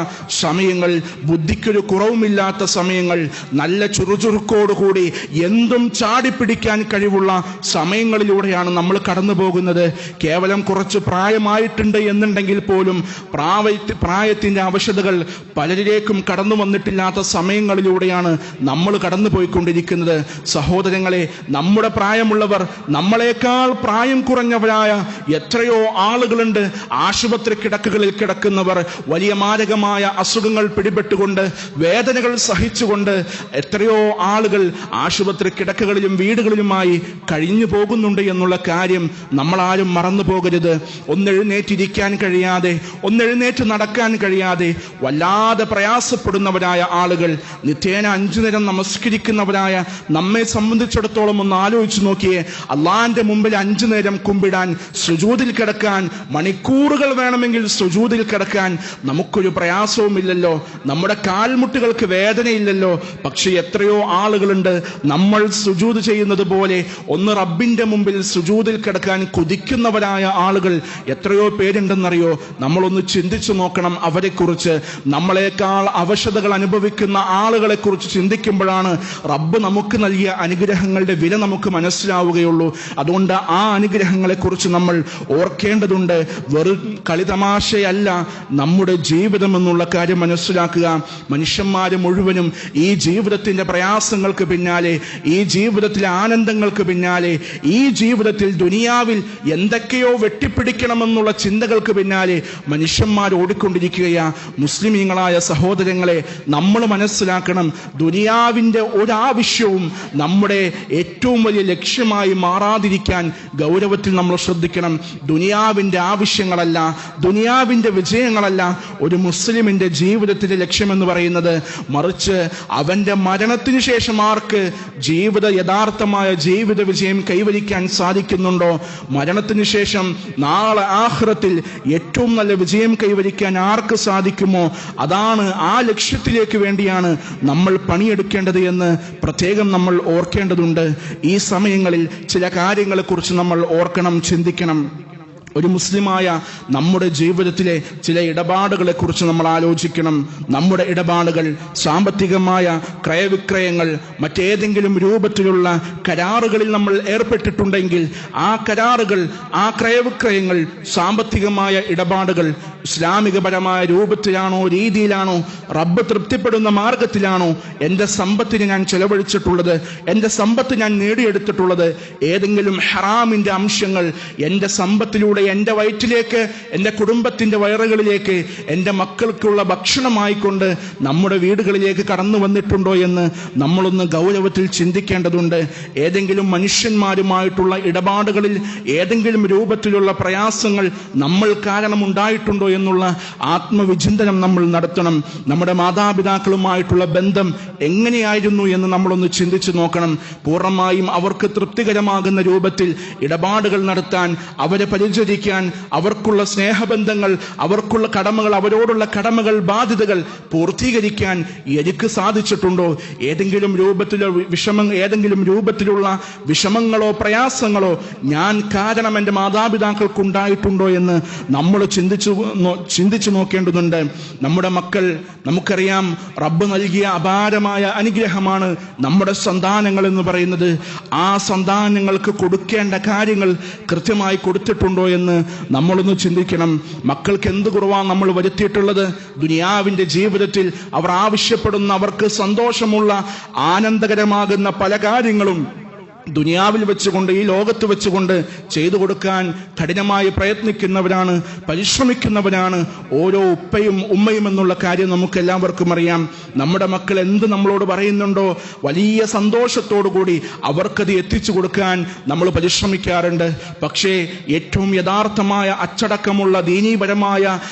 സമയങ്ങൾ, ബുദ്ധിക്കൊരു കുറവുമില്ലാത്ത സമയങ്ങൾ, നല്ല ചുറുചുറുക്കോടുകൂടി എന്തും ചാടിപ്പിടിക്കാൻ കഴിവുള്ള സമയങ്ങളിലൂടെയാണ് നമ്മൾ കടന്നു പോകുന്നത്. കേവലം കുറച്ച് പ്രായമായിട്ടുണ്ട് എന്നുണ്ടെങ്കിൽ പോലും പ്രായത്തിന്റെ അവശതകൾ പലരിലേക്കും കടന്നു വന്നിട്ടില്ലാത്ത സമയങ്ങളിലൂടെയാണ് നമ്മൾ കടന്നു പോയിക്കൊണ്ടിരിക്കുന്നത്. സഹോദരങ്ങളെ, നമ്മുടെ പ്രായമുള്ളവർ, നമ്മളെക്കാൾ പ്രായം കുറഞ്ഞവരായ എത്രയോ ആളുകളുണ്ട്. ആശുപത്രി കിടക്കുകളിൽ കിടക്കുന്നവർ, വലിയ മാരകമായ അസുഖങ്ങൾ പിടിപെട്ടുകൊണ്ട്, വേദനകൾ സഹിച്ചുകൊണ്ട് എത്രയോ ആളുകൾ ആശുപത്രി കിടക്കുകളിലും വീടുകളിലുമായി കഴിഞ്ഞു പോകുന്നുണ്ട് എന്നുള്ള കാര്യം നമ്മളാരും മറന്നു പോകരുത്. ഒന്നെഴുന്നേറ്റിരിക്കാൻ കഴിയാതെ, ഒന്നെഴുന്നേറ്റ് നടക്കാൻ കഴിയാതെ വല്ലാതെ പ്രയാസപ്പെടുന്നവരായ ആളുകൾ, നിത്യേന 5 നേരം നമസ്കരിക്കുന്നവരായ നമ്മെ സംബന്ധിച്ചിടത്തോളം ഒന്ന് ആലോചിച്ച് നോക്കിയേ. അള്ളാന്റെ മുമ്പിൽ 5 നേരം കുമ്പിടാൻ, സുജൂദിൽ കിടക്കാൻ, മണിക്കൂറുകൾ വേണമെങ്കിൽ സുജൂദിൽ കിടക്കാൻ നമുക്കൊരു പ്രയാസവുമില്ലല്ലോ, നമ്മുടെ കാൽമുട്ടുകൾക്ക് വേദനയില്ലല്ലോ. പക്ഷെ എത്രയോ ആളുകളുണ്ട് നമ്മൾ സുജൂദ് ചെയ്യുന്നത് പോലെ ഒന്ന് റബ്ബിന്റെ മുമ്പിൽ സുജൂദിൽ കിടക്കാൻ കൊതിക്കുന്നവരായ ആളുകൾ എത്രയോ പേരുണ്ടെന്നറിയോ? നമ്മളൊന്ന് ചിന്തിച്ചു നോക്കണം അവരെക്കുറിച്ച്. നമ്മളെക്കാൾ അവശതകൾ അനുഭവിക്കുന്ന ആളുകളെ കുറിച്ച് ചിന്തിക്കുമ്പോഴാണ് റബ്ബ് നമുക്ക് നൽകിയ അനുഗ്രഹങ്ങളുടെ വില നമുക്ക് മനസ്സിലാവുകയുള്ളൂ. അതുകൊണ്ട് ആ അനുഗ്രഹങ്ങളെ കുറിച്ച് നമ്മൾ ഓർക്കേണ്ടതുണ്ട്. വെറും കളിതമാശയല്ല നമ്മുടെ ജീവിതം എന്നുള്ള കാര്യം മനസ്സിലാക്കുക. മനുഷ്യന്മാര് മുഴുവനും ഈ ജീവിതത്തിന്റെ പ്രയാസങ്ങൾക്ക് പിന്നാലെ, ഈ ജീവിതത്തിലെ ആനന്ദങ്ങൾക്ക് പിന്നാലെ, ഈ ജീവിതത്തിൽ ദുനിയാവിൽ എന്തൊക്കെയോ വെട്ടിപ്പിടിക്കണമെന്നുള്ള ചിന്തകൾക്ക് പിന്നാലെ മനുഷ്യന്മാർ ഓടിക്കൊണ്ടിരിക്കുകയാ. മുസ്ലിമീങ്ങളായ സഹോദരങ്ങളെ, നമ്മൾ മനസ്സിലാക്കണം, ദുനിയാവിന്റെ ഒരാവശ്യവും നമ്മുടെ ഏറ്റവും വലിയ ലക്ഷ്യമായി മാറാതിരിക്കാൻ ഗൗരവത്തിൽ നമ്മൾ ശ്രദ്ധിക്കണം. ദുനിയാവിന്റെ ആവശ്യങ്ങളല്ല, ദുനിയാവിന്റെ വിജയങ്ങളല്ല ഒരു മുസ്ലിമിന്റെ ജീവിതത്തിലെ ലക്ഷ്യമെന്ന് പറയുന്നത്. മറിച്ച് അവന്റെ മരണത്തിന് ശേഷം ആർക്ക് യഥാർത്ഥമായ ജീവിത വിജയം കൈവരിക്കാൻ സാധിക്കുന്നുണ്ടോ, മരണത്തിന് ശേഷം നാളെ ആഖിറത്തിൽ ഏറ്റവും നല്ല വിജയം കൈവരിക്കാൻ ആർക്ക് സാധിക്കുമോ, അതാണ്, ആ ലക്ഷ്യത്തിലേക്ക് വേണ്ടിയാണ് നമ്മൾ പണിയെടുക്കേണ്ടത് എന്ന് പ്രത്യേകം നമ്മൾ ഓർക്കേണ്ടതുണ്ട്. ഈ സമയങ്ങളിൽ ചില കാര്യങ്ങളെക്കുറിച്ച് നമ്മൾ ഓർക്കണം, ചിന്തിക്കണം. ഒരു മുസ്ലിമായ നമ്മുടെ ജീവിതത്തിലെ ചില ഇടപാടുകളെ കുറിച്ച് നമ്മൾ ആലോചിക്കണം. നമ്മുടെ ഇടപാടുകൾ, സാമ്പത്തികമായ ക്രയവിക്രയങ്ങൾ, മറ്റേതെങ്കിലും രൂപത്തിലുള്ള കരാറുകളിൽ നമ്മൾ ഏർപ്പെട്ടിട്ടുണ്ടെങ്കിൽ ആ കരാറുകൾ, ആ ക്രയവിക്രയങ്ങൾ, സാമ്പത്തികമായ ഇടപാടുകൾ ഇസ്ലാമികപരമായ രൂപത്തിലാണോ, രീതിയിലാണോ, റബ്ബ് തൃപ്തിപ്പെടുന്ന മാർഗത്തിലാണോ എൻ്റെ സമ്പത്തിനെ ഞാൻ ചെലവഴിച്ചിട്ടുള്ളത്, എൻ്റെ സമ്പത്ത് ഞാൻ നേടിയെടുത്തിട്ടുള്ളത്? ഏതെങ്കിലും ഹറാമിന്റെ അംശങ്ങൾ എൻ്റെ സമ്പത്തിലൂടെ എൻ്റെ വയറ്റിലേക്ക്, എൻ്റെ കുടുംബത്തിൻ്റെ വയറുകളിലേക്ക് എൻ്റെ മക്കൾക്കുള്ള ഭക്ഷണമായിക്കൊണ്ട് നമ്മുടെ വീടുകളിലേക്ക് കടന്നു വന്നിട്ടുണ്ടോ എന്ന് നമ്മളൊന്ന് ഗൗരവത്തിൽ ചിന്തിക്കേണ്ടതുണ്ട്. ഏതെങ്കിലും മനുഷ്യന്മാരുമായിട്ടുള്ള ഇടപാടുകളിൽ ഏതെങ്കിലും രൂപത്തിലുള്ള പ്രയാസങ്ങൾ നമ്മൾ കാരണമുണ്ടായിട്ടുണ്ടോ എന്നുള്ള ആത്മവിചിന്തനം നമ്മൾ നടത്തണം. നമ്മുടെ മാതാപിതാക്കളുമായിട്ടുള്ള ബന്ധം എങ്ങനെയായിരുന്നു എന്ന് നമ്മളൊന്ന് ചിന്തിച്ചു നോക്കണം. പൂർണ്ണമായും അവർക്ക് തൃപ്തികരമാകുന്ന രൂപത്തിൽ ഇടപാടുകൾ നടത്താൻ, അവരെ പരിചരിക്കാൻ, അവർക്കുള്ള സ്നേഹബന്ധങ്ങൾ, അവർക്കുള്ള കടമകൾ, അവരോടുള്ള കടമകൾ, ബാധ്യതകൾ പൂർത്തീകരിക്കാൻ എനിക്ക് സാധിച്ചിട്ടുണ്ടോ? ഏതെങ്കിലും രൂപത്തിലുള്ള വിഷമങ്ങളോ പ്രയാസങ്ങളോ ഞാൻ കാരണം എൻ്റെ മാതാപിതാക്കൾക്കുണ്ടായിട്ടുണ്ടോ എന്ന് നമ്മൾ ചിന്തിച്ചു നോക്കേണ്ടതുണ്ട്. നമ്മുടെ മക്കൾ, നമുക്കറിയാം, റബ്ബ് നൽകിയ അപാരമായ അനുഗ്രഹമാണ് നമ്മുടെ സന്താനങ്ങൾ എന്ന് പറയുന്നത്. ആ സന്താനങ്ങൾക്ക് കൊടുക്കേണ്ട കാര്യങ്ങൾ കൃത്യമായി കൊടുത്തിട്ടുണ്ടോ എന്ന് നമ്മളൊന്ന് ചിന്തിക്കണം. മക്കൾക്ക് എന്ത് കുറവാണ് നമ്മൾ വരുത്തിയിട്ടുള്ളത്? ദുനിയാവിൻ്റെ ജീവിതത്തിൽ അവർ ആവശ്യപ്പെടുന്ന, അവർക്ക് സന്തോഷമുള്ള, ആനന്ദകരമാകുന്ന പല കാര്യങ്ങളും ദുനിയാവിൽ വെച്ചുകൊണ്ട്, ഈ ലോകത്ത് വെച്ചുകൊണ്ട് ചെയ്തു കൊടുക്കാൻ കഠിനമായി പ്രയത്നിക്കുന്നവരാണ്, പരിശ്രമിക്കുന്നവരാണ് ഓരോ ഉപ്പയും ഉമ്മയും എന്നുള്ള കാര്യം നമുക്ക് എല്ലാവർക്കും അറിയാം. നമ്മുടെ മക്കൾ എന്ത് നമ്മളോട് പറയുന്നുണ്ടോ വലിയ സന്തോഷത്തോടു കൂടി അവർക്കത് എത്തിച്ചു കൊടുക്കാൻ നമ്മൾ പരിശ്രമിക്കാറുണ്ട്. പക്ഷേ ഏറ്റവും യഥാർത്ഥമായ അച്ചടക്കമുള്ള ദീനീപരമായ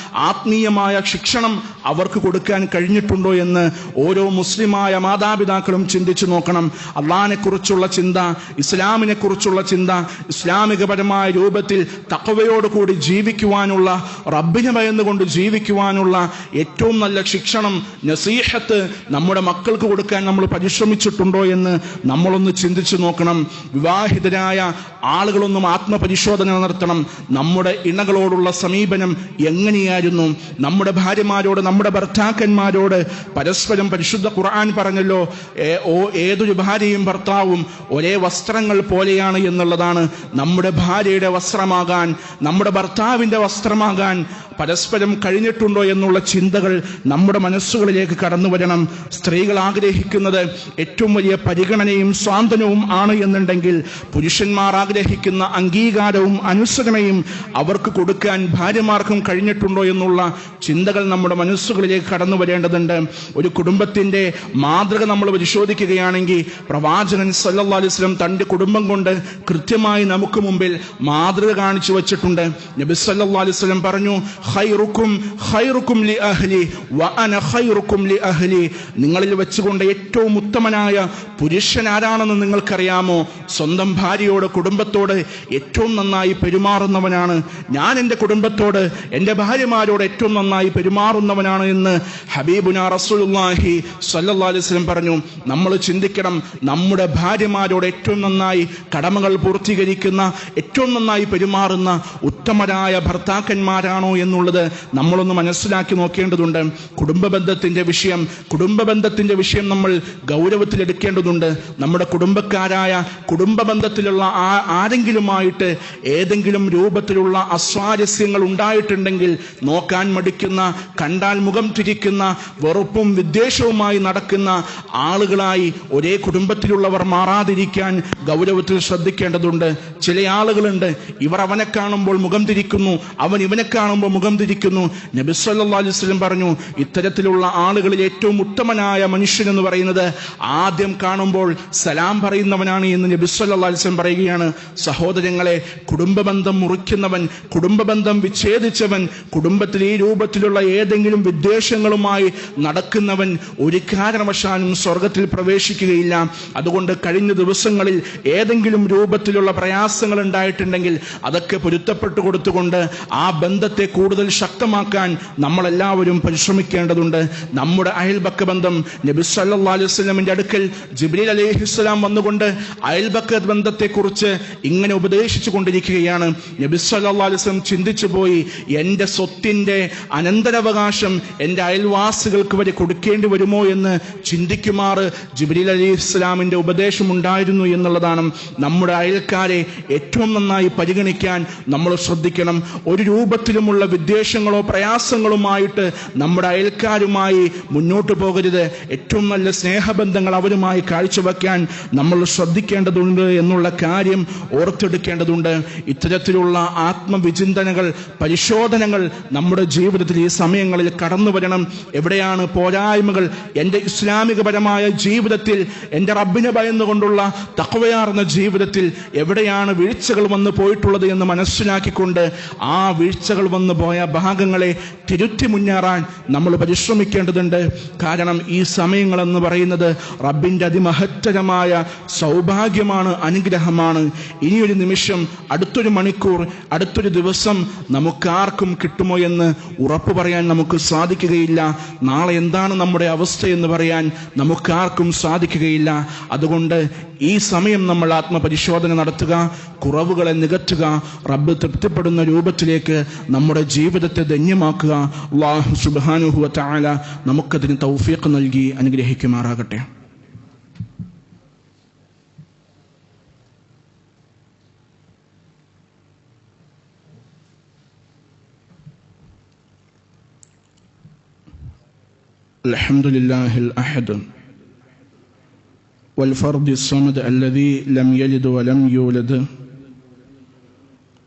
ആത്മീയമായ ശിക്ഷണം അവർക്ക് കൊടുക്കാൻ കഴിഞ്ഞിട്ടുണ്ടോ എന്ന് ഓരോ മുസ്ലിമായ മാതാപിതാക്കളും ചിന്തിച്ചു നോക്കണം. അള്ളാഹിനെ കുറിച്ചുള്ള ചിന്ത, ഇസ്ലാമിനെ കുറിച്ചുള്ള ചിന്ത, ഇസ്ലാമികപരമായ രൂപത്തിൽ തഖ്വയോടുകൂടി ജീവിക്കുവാനുള്ള, റബ്ബിനെ ഭയന്നുകൊണ്ട് ജീവിക്കുവാനുള്ള ഏറ്റവും നല്ല ശിക്ഷണം, നസീഹത്ത് നമ്മുടെ മക്കൾക്ക് കൊടുക്കാൻ നമ്മൾ പരിശ്രമിച്ചിട്ടുണ്ടോ എന്ന് നമ്മളൊന്ന് ചിന്തിച്ചു നോക്കണം. വിവാഹിതരായ ആളുകളൊന്നും ആത്മപരിശോധന നടത്തണം. നമ്മുടെ ഇണകളോടുള്ള സമീപനം എങ്ങനെയായിരുന്നു? നമ്മുടെ ഭാര്യമാരോട്, നമ്മുടെ ഭർത്താക്കന്മാരോട് പരസ്പരം പരിശുദ്ധ ഖുർആൻ പറഞ്ഞല്ലോ, ഏതൊരു ഭാര്യയും ഭർത്താവും ഒരേ വസ്ത്രങ്ങൾ പോലെയാണ് എന്നുള്ളതാണ്. നമ്മുടെ ഭാര്യയുടെ വസ്ത്രമാകാൻ, നമ്മുടെ ഭർത്താവിൻ്റെ വസ്ത്രമാകാൻ പരസ്പരം കഴിഞ്ഞിട്ടുണ്ടോ എന്നുള്ള ചിന്തകൾ നമ്മുടെ മനസ്സുകളിലേക്ക് കടന്നു വരണം. സ്ത്രീകൾ ആഗ്രഹിക്കുന്നത് ഏറ്റവും വലിയ പരിഗണനയും സ്വാതന്ത്ര്യവും ആണ് എന്നുണ്ടെങ്കിൽ പുരുഷന്മാർ ആഗ്രഹിക്കുന്ന അംഗീകാരവും അനുസരണയും അവർക്ക് കൊടുക്കാൻ ഭാര്യമാർക്കും കഴിഞ്ഞിട്ടുണ്ടോ എന്നുള്ള ചിന്തകൾ നമ്മുടെ മനസ്സുകളിലേക്ക് കടന്നു വരേണ്ടതുണ്ട്. ഒരു കുടുംബത്തിൻ്റെ മാതൃക നമ്മൾ പരിശോധിക്കുകയാണെങ്കിൽ പ്രവാചകൻ സല്ലല്ലാഹു അലൈഹി വസല്ലം തൻ്റെ കുടുംബം കൊണ്ട് കൃത്യമായി നമുക്ക് മുമ്പിൽ മാതൃക കാണിച്ചു വച്ചിട്ടുണ്ട്. നബി സല്ലല്ലാഹു അലൈഹി വസല്ലം പറഞ്ഞു, ഖൈറുക്കും ലി അഹ്ലി വ അന ഖൈറുക്കും ലി അഹ്ലി. നിങ്ങളിൽ വെച്ചുകൊണ്ട് ഏറ്റവും ഉത്തമനായ പുരുഷൻ ആരാണെന്ന് നിങ്ങൾക്കറിയാമോ? സ്വന്തം ഭാര്യയോട്, കുടുംബത്തോട് ഏറ്റവും നന്നായി പെരുമാറുന്നവനാണ്. ഞാൻ എൻ്റെ കുടുംബത്തോട്, എൻ്റെ ഭാര്യമാരോട് ഏറ്റവും നന്നായി പെരുമാറുന്നവനാണ് എന്ന് ഹബീബുനാ റസൂലുള്ളാഹി സ്വല്ലല്ലാഹു അലൈഹി വസല്ലം പറഞ്ഞു. നമ്മൾ ചിന്തിക്കണം, നമ്മുടെ ഭാര്യമാരോട് ഏറ്റവും നന്നായി കടമകൾ പൂർത്തീകരിക്കുന്ന, ഏറ്റവും നന്നായി പെരുമാറുന്ന ഉത്തമരായ ഭർത്താക്കന്മാരാണോ എന്നുള്ളത് നമ്മളൊന്ന് മനസ്സിലാക്കി നോക്കേണ്ടതുണ്ട്. കുടുംബബന്ധത്തിൻ്റെ വിഷയം നമ്മൾ ഗൗരവത്തിലെടുക്കേണ്ടതുണ്ട്. നമ്മുടെ കുടുംബക്കാരായ, കുടുംബബന്ധത്തിലുള്ള ആരെങ്കിലുമായിട്ട് ഏതെങ്കിലും രൂപത്തിലുള്ള അസ്വാരസ്യങ്ങൾ ഉണ്ടായിട്ടുണ്ടെങ്കിൽ നോക്കാൻ മടിക്കുന്ന, കണ്ടാൽ മുഖം തിരിക്കുന്ന, വെറുപ്പും വിദ്വേഷവുമായി നടക്കുന്ന ആളുകളായി ഒരേ കുടുംബത്തിലുള്ളവർ മാറാതിരിക്കാൻ ഗൗരവത്തിൽ ശ്രദ്ധിക്കേണ്ടതുണ്ട്. ചില ആളുകളുണ്ട്, ഇവർ അവനെ കാണുമ്പോൾ മുഖം തിരിക്കുന്നു, അവൻ ഇവനെ കാണുമ്പോൾ മുഖം തിരിക്കുന്നു. നബി സല്ലല്ലാഹു അലൈഹി വസല്ലം പറഞ്ഞു, ഇത്തരത്തിലുള്ള ആളുകളിൽ ഏറ്റവും ഉത്തമനായ മനുഷ്യൻ എന്ന് പറയുന്നത് ആദ്യം കാണുമ്പോൾ സലാം പറയുന്നവനാണ് എന്ന് നബി സല്ലല്ലാഹു അലൈഹി വസല്ലം പറയുകയാണ്. സഹോദരങ്ങളെ, കുടുംബബന്ധം മുറിക്കുന്നവൻ, കുടുംബബന്ധം വിച്ഛേദിച്ചവൻ, കുടുംബത്തിൽ ഈ രൂപത്തിലുള്ള ഏതെങ്കിലും വിദ്വേഷങ്ങളുമായി നടക്കുന്നവൻ ഒരു കാരണവശാലും സ്വർഗത്തിൽ പ്രവേശിക്കുകയില്ല. അതുകൊണ്ട് കഴിഞ്ഞ ദിവസങ്ങളിൽ ഏതെങ്കിലും രൂപത്തിലുള്ള പ്രയാസങ്ങൾ ഉണ്ടായിട്ടുണ്ടെങ്കിൽ അതൊക്കെ പൊരുത്തപ്പെട്ടു കൊടുത്തുകൊണ്ട് ആ ബന്ധത്തെ കൂടുതൽ ശക്തമാക്കാൻ നമ്മളെല്ലാവരും പരിശ്രമിക്കേണ്ടതുണ്ട്. നമ്മുടെ അയൽപക്ക ബന്ധം, നബി സല്ലല്ലാഹു അലൈഹി വസല്ലമിന്റെ അടുക്കൽ ജിബ്രീൽ അലൈഹിസ്സലാം വന്നുകൊണ്ട് അയൽപക്ക ബന്ധത്തെക്കുറിച്ച് ഇങ്ങനെ ഉപദേശിച്ചു കൊണ്ടിരിക്കുകയാണ്. നബി സല്ലല്ലാഹു അലൈഹി വസല്ലം ചിന്തിച്ചു പോയി, എൻ്റെ സ്വത്തിൻ്റെ അനന്തരാവകാശം എൻ്റെ അയൽവാസികൾക്ക് വരെ കൊടുക്കേണ്ടി വരുമോ എന്ന് ചിന്തിക്കുമാറ് ജിബ്രീൽ അലൈഹിസ്സലാമിൻ്റെ ഉപദേശം ഉണ്ടായിരുന്നു എന്നുള്ളതാണ്. നമ്മുടെ അയൽക്കാരെ ഏറ്റവും നന്നായി പരിഗണിക്കാൻ നമ്മൾ ശ്രദ്ധിക്കണം. ഒരു രൂപത്തിലുമുള്ള വിദ്വേഷങ്ങളോ പ്രയാസങ്ങളുമായിട്ട് നമ്മുടെ അയൽക്കാരുമായി മുന്നോട്ട് പോകരുത്. ഏറ്റവും നല്ല സ്നേഹബന്ധങ്ങൾ അവരുമായി കാഴ്ചവെക്കാൻ നമ്മൾ ശ്രദ്ധിക്കേണ്ടതുണ്ട് എന്നുള്ള കാര്യം ഓർത്തെടുക്കേണ്ടതുണ്ട്. ഇത്തരത്തിലുള്ള ആത്മവിചിന്തനകൾ, പരിശോധനകൾ നമ്മുടെ ജീവിതത്തിൽ ഈ സമയങ്ങളിൽ കടന്നു വരണം. എവിടെയാണ് പോരായ്മകൾ എൻ്റെ ഇസ്ലാമികപരമായ ജീവിതത്തിൽ, എൻ്റെ റബ്ബിനെ ഭയന്നുകൊണ്ടുള്ള തഖ്വയാർന്ന ജീവിതത്തിൽ എവിടെയാണ് വീഴ്ചകൾ വന്നു പോയിട്ടുള്ളത് എന്ന് മനസ്സിലാക്കിക്കൊണ്ട് ആ വീഴ്ചകൾ വന്നു പോയ ഭാഗങ്ങളെ തിരുത്തി മുന്നേറാൻ നമ്മൾ പരിശ്രമിക്കേണ്ടതുണ്ട്. കാരണം ഈ സമയങ്ങളെന്ന് പറയുന്നത് റബ്ബിൻ്റെ അതിമഹത്തരമായ സൗഭാഗ്യമാണ്, അനുഗ്രഹമാണ്. ഇനിയൊരു നിമിഷം, അടുത്തൊരു മണിക്കൂർ, അടുത്തൊരു ദിവസം നമുക്കാർക്കും കിട്ടുമോ എന്ന് ഉറപ്പ് പറയാൻ നമുക്ക് സാധിക്കുകയില്ല. നാളെ എന്താണ് നമ്മുടെ അവസ്ഥയെന്ന് പറയാൻ നമുക്കാർക്കും സാധിക്കുകയില്ല. അതുകൊണ്ട് ഈ സമയം നമ്മൾ ആത്മപരിശോധന നടത്തുക, കുറവുകളെ നികത്തുക, റബ്ബ് തൃപ്തിപ്പെടുന്ന രൂപത്തിലേക്ക് നമ്മുടെ ജീവിതത്തെ ധന്യമാക്കുക. അല്ലാഹു സുബ്ഹാനഹു വ തആല നമുക്കതിന് തൗഫീഖ് നൽകി അനുഗ്രഹിക്കുമാറാകട്ടെ. അൽഹംദുലില്ലാഹിൽ അഹദ് والفرد الصمد الذي لم يلد ولم يولد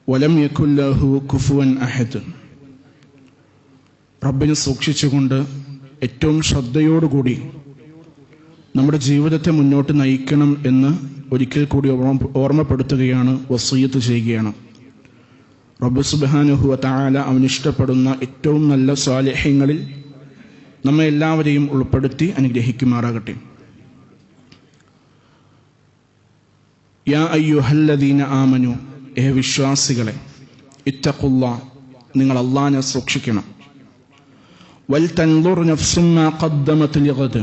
ولم يكن له كفوا أحد. റബ്ബിനെ സൂക്ഷിച്ചുകൊണ്ട് ഏറ്റവും ശ്രദ്ധയോടുകൂടി നമ്മുടെ ജീവിതത്തെ മുന്നോട്ട് നയിക്കണം എന്ന് ഒരിക്കൽ കൂടി ഓർമ്മപ്പെടുത്തുകയാണ്, വസിയ്യത്ത് ചെയ്യുകയാണ്. റബ്ബ് സുബ്ഹാനഹു വ തആല അവനിഷ്ടപ്പെടുന്ന ഏറ്റവും നല്ല സാലിഹ്യങ്ങളിൽ നമ്മെ എല്ലാവരെയും ഉൾപ്പെടുത്തി അനുഗ്രഹിക്കുമാറാകട്ടെ. യാ അയ്യുഹല്ലദീന ആമനു, വിശ്വാസികളെ, ഇത്തഖുല്ലാഹ്, നിങ്ങൾ അല്ലാഹുവിനെ സൂക്ഷിക്കണം. വൽ തൻദുർ നഫ്സും മാ ഖദ്ദമത് ലിഗദ്,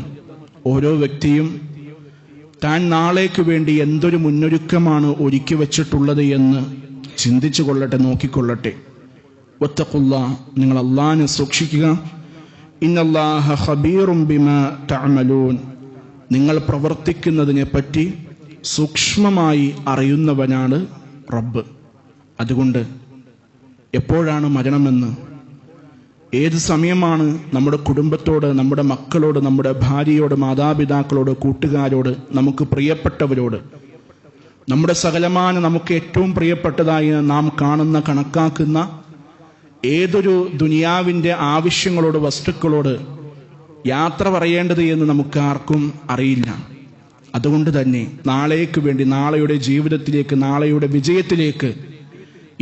ഓരോ വ്യക്തിയും താൻ നാളേക്ക് വേണ്ടി എന്തൊരു മുന്നൊരുക്കമാണ് ഒരുക്കി വെച്ചിട്ടുള്ളത് എന്ന് ചിന്തിച്ചു കൊള്ളട്ടെ, നോക്കിക്കൊള്ളട്ടെ. വത്തഖുല്ലാഹ്, നിങ്ങൾ അല്ലാഹുവിനെ സൂക്ഷിക്കുക. ഇന്നല്ലാഹ ഖബീറും ബിമാ തഅമലൂൻ, നിങ്ങൾ പ്രവർത്തിക്കുന്നതിനെ പറ്റി സൂക്ഷ്മമായി അറിയുന്നവനാണ് റബ്ബ്. അതുകൊണ്ട് എപ്പോഴാണ് മരണമെന്ന്, ഏത് സമയമാണ് നമ്മുടെ കുടുംബത്തോട്, നമ്മുടെ മക്കളോട്, നമ്മുടെ ഭാര്യയോട്, മാതാപിതാക്കളോട്, കൂട്ടുകാരോട്, നമുക്ക് പ്രിയപ്പെട്ടവരോട്, നമ്മുടെ സകലമാന നമുക്ക് ഏറ്റവും പ്രിയപ്പെട്ടതായി നാം കാണുന്ന, കണക്കാക്കുന്ന ഏതൊരു ദുനിയാവിൻ്റെ ആവശ്യങ്ങളോട്, വസ്തുക്കളോട് യാത്ര പറയേണ്ടത് എന്ന് നമുക്ക് ആർക്കും അറിയില്ല. അതുകൊണ്ട് തന്നെ നാളേക്ക് വേണ്ടി, നാളെയുടെ ജീവിതത്തിലേക്ക്, നാളെയുടെ വിജയത്തിലേക്ക്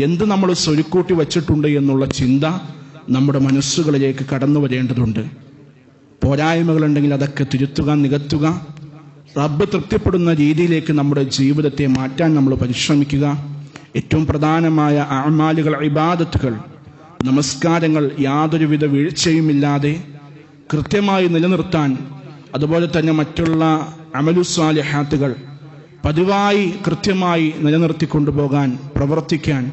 എന്ത് നമ്മൾ സ്വരുക്കൂട്ടി വച്ചിട്ടുണ്ട് എന്നുള്ള ചിന്ത നമ്മുടെ മനസ്സുകളിലേക്ക് കടന്നു വരേണ്ടതുണ്ട്. പോരായ്മകളുണ്ടെങ്കിൽ അതൊക്കെ തിരുത്തുക, നികത്തുക. റബ്ബ് തൃപ്തിപ്പെടുന്ന രീതിയിലേക്ക് നമ്മുടെ ജീവിതത്തെ മാറ്റാൻ നമ്മൾ പരിശ്രമിക്കുക. ഏറ്റവും പ്രധാനമായ അഅ്മാലുകൾ, ഇബാദത്തുകൾ, നമസ്കാരങ്ങൾ യാതൊരുവിധ വീഴ്ചയുമില്ലാതെ കൃത്യമായി നിലനിർത്താൻ, അതുപോലെ തന്നെ മറ്റുള്ള അമലുസ്വാലിഹാത്തുകൾ പതിവായി കൃത്യമായി നിലനിർത്തിക്കൊണ്ടുപോകാൻ, പ്രവർത്തിക്കാൻ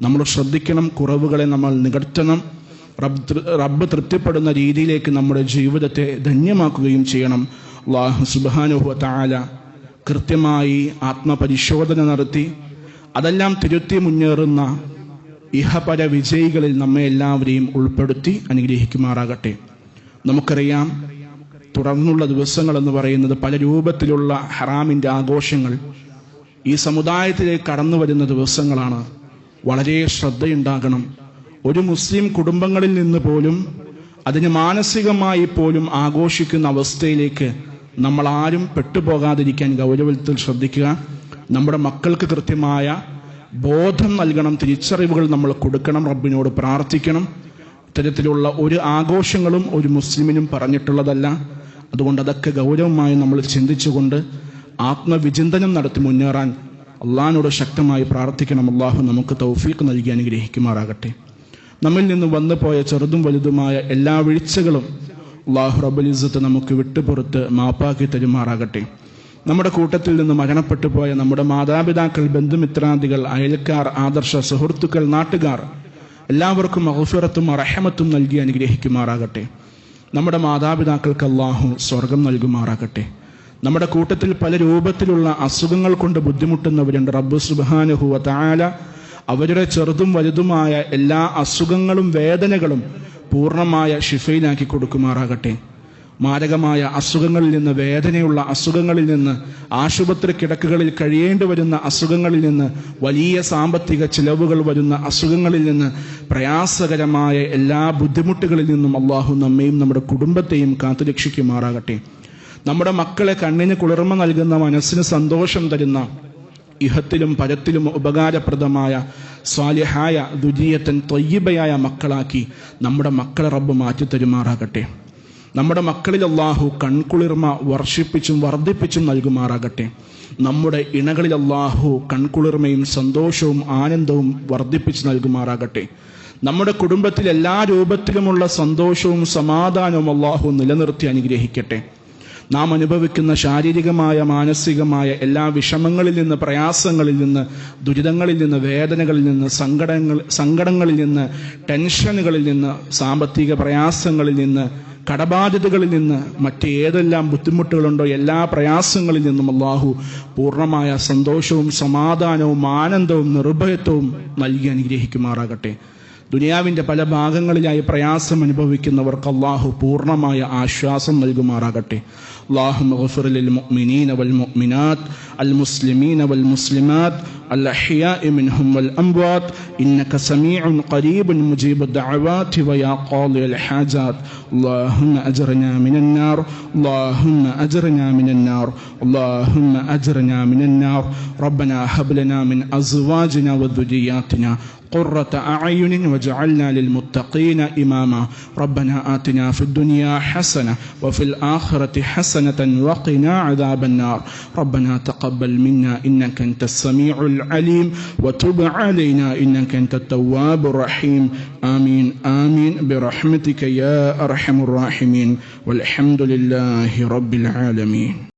നമ്മൾ ശ്രദ്ധിക്കണം. കുറവുകളെ നമ്മൾ നികത്തണം. റബ്ബ് തൃപ്തിപ്പെടുന്ന രീതിയിലേക്ക് നമ്മുടെ ജീവിതത്തെ ധന്യമാക്കുകയും ചെയ്യണം. അല്ലാഹു സുബ്ഹാനഹു വ തആല കൃത്യമായി ആത്മപരിശോധന നടത്തി അതെല്ലാം തിരുത്തി മുന്നേറുന്ന ഇഹപര വിജയികളിൽ നമ്മെ എല്ലാവരെയും ഉൾപ്പെടുത്തി അനുഗ്രഹിക്കുമാറാകട്ടെ. നമുക്കറിയാം, തുടർന്നുള്ള ദിവസങ്ങൾ എന്ന് പറയുന്നത് പല രൂപത്തിലുള്ള ഹറാമിൻ്റെ ആഘോഷങ്ങൾ ഈ സമുദായത്തിലേക്ക് കടന്നു വരുന്ന ദിവസങ്ങളാണ്. വളരെ ശ്രദ്ധയുണ്ടാകണം. ഒരു മുസ്ലിം കുടുംബങ്ങളിൽ നിന്ന് പോലും അതിന് മാനസികമായി പോലും ആഘോഷിക്കുന്ന അവസ്ഥയിലേക്ക് നമ്മൾ ആരും പെട്ടുപോകാതിരിക്കാൻ ഗൗരവത്തിൽ ശ്രദ്ധിക്കുക. നമ്മുടെ മക്കൾക്ക് കൃത്യമായ ബോധം നൽകണം, തിരിച്ചറിവുകൾ നമ്മൾ കൊടുക്കണം, റബ്ബിനോട് പ്രാർത്ഥിക്കണം. ഇത്തരത്തിലുള്ള ഒരു ആഘോഷങ്ങളും ഒരു മുസ്ലിമിനും പറഞ്ഞിട്ടുള്ളതല്ല. അതുകൊണ്ട് അതൊക്കെ ഗൗരവമായി നമ്മൾ ചിന്തിച്ചുകൊണ്ട് ആത്മവിചിന്തനം നടത്തി മുന്നേറാൻ അള്ളാഹിനോട് ശക്തമായി പ്രാർത്ഥിക്കണം. അള്ളാഹു നമുക്ക് തൗഫീഖ് നൽകി അനുഗ്രഹിക്കുമാറാകട്ടെ. നമ്മിൽ നിന്ന് വന്നു പോയ ചെറുതും വലുതുമായ എല്ലാ വീഴ്ചകളും അള്ളാഹു റബ്ബുൽ ഇസ്സത്ത് നമുക്ക് വിട്ടുപുറത്ത് മാപ്പാക്കി തരുമാറാകട്ടെ. നമ്മുടെ കൂട്ടത്തിൽ നിന്ന് മരണപ്പെട്ടു പോയ നമ്മുടെ മാതാപിതാക്കൾ, ബന്ധുമിത്രാദികൾ, അയൽക്കാർ, ആദർശ സുഹൃത്തുക്കൾ, നാട്ടുകാർ എല്ലാവർക്കും മഗ്ഫിറത്തും റഹ്മത്തും നൽകി അനുഗ്രഹിക്കുമാറാകട്ടെ. നമ്മുടെ മാതാപിതാക്കൾക്ക് അള്ളാഹു സ്വർഗം നൽകുമാറാകട്ടെ. നമ്മുടെ കൂട്ടത്തിൽ പല രൂപത്തിലുള്ള അസുഖങ്ങൾ കൊണ്ട് ബുദ്ധിമുട്ടുന്നവരുണ്ട്. റബ്ബ് സുബ്ഹാനഹു വ തആല അവരുടെ ചെറുതും വലുതുമായ എല്ലാ അസുഖങ്ങളും വേദനകളും പൂർണ്ണമായ ഷിഫയിലാക്കി കൊടുക്കുമാറാകട്ടെ. മാരകമായ അസുഖങ്ങളിൽ നിന്ന്, വേദനയുള്ള അസുഖങ്ങളിൽ നിന്ന്, ആശുപത്രി കിടക്കുകളിൽ കഴിയേണ്ടി വരുന്ന അസുഖങ്ങളിൽ നിന്ന്, വലിയ സാമ്പത്തിക ചിലവുകൾ വരുന്ന അസുഖങ്ങളിൽ നിന്ന്, പ്രയാസകരമായ എല്ലാ ബുദ്ധിമുട്ടുകളിൽ നിന്നും അള്ളാഹു നമ്മെയും നമ്മുടെ കുടുംബത്തെയും കാത്തുരക്ഷിക്കുമാറാകട്ടെ. നമ്മുടെ മക്കളെ കണ്ണിന് കുളിർമ നൽകുന്ന, മനസ്സിന് സന്തോഷം തരുന്ന, ഇഹത്തിലും പരത്തിലും ഉപകാരപ്രദമായ സ്വാലിഹായ ദുരിയത്തൻ ത്വയ്യിബയായ മക്കളാക്കി നമ്മുടെ മക്കളെ റബ്ബ് മാറ്റിത്തരുമാറാകട്ടെ. നമ്മുടെ മക്കളിൽ അള്ളാഹു കൺകുളിർമ വർഷിപ്പിച്ചും വർദ്ധിപ്പിച്ചും നൽകുമാറാകട്ടെ. നമ്മുടെ ഇണകളിൽ അള്ളാഹു കൺകുളിർമയും സന്തോഷവും ആനന്ദവും വർദ്ധിപ്പിച്ച് നൽകുമാറാകട്ടെ. നമ്മുടെ കുടുംബത്തിൽ എല്ലാ രൂപത്തിലുമുള്ള സന്തോഷവും സമാധാനവും അള്ളാഹു നിലനിർത്തി അനുഗ്രഹിക്കട്ടെ. നാം അനുഭവിക്കുന്ന ശാരീരികമായ മാനസികമായ എല്ലാ വിഷമങ്ങളിൽ നിന്ന്, പ്രയാസങ്ങളിൽ നിന്ന്, ദുരിതങ്ങളിൽ നിന്ന്, വേദനകളിൽ നിന്ന്, സങ്കടങ്ങളിൽ നിന്ന്, ടെൻഷനുകളിൽ നിന്ന്, സാമ്പത്തിക പ്രയാസങ്ങളിൽ നിന്ന്, കടബാധ്യതകളിൽ നിന്ന്, മറ്റേതെല്ലാം ബുദ്ധിമുട്ടുകളുണ്ടോ എല്ലാ പ്രയാസങ്ങളിൽ നിന്നും അള്ളാഹു പൂർണ്ണമായ സന്തോഷവും സമാധാനവും ആനന്ദവും നിർഭയത്വവും നൽകി അനുഗ്രഹിക്കുമാറാകട്ടെ. ദുനിയാവിൻ്റെ പല ഭാഗങ്ങളിലായി പ്രയാസം അനുഭവിക്കുന്നവർക്ക് അള്ളാഹു പൂർണ്ണമായ ആശ്വാസം നൽകുമാറാകട്ടെ. اللهم اغفر للمؤمنين والمؤمنات المسلمين والمسلمات الأحياء منهم والأموات إنك سميع قريب مجيب الدعوات ويا قاضي الحاجات. اللهم أجرنا من النار، اللهم أجرنا من النار، اللهم أجرنا من النار. ربنا هب لنا من أزواجنا وذرياتنا قرة أعين واجعلنا للمتقين إماما. ربنا آتنا في الدنيا حسنة وفي الآخرة حسنة وقنا عذاب النار. ربنا تقبل منا إنك أنت السميع العليم وتب علينا إنك أنت التواب الرحيم. آمين آمين برحمتك يا أرحم الراحمين والحمد لله رب العالمين.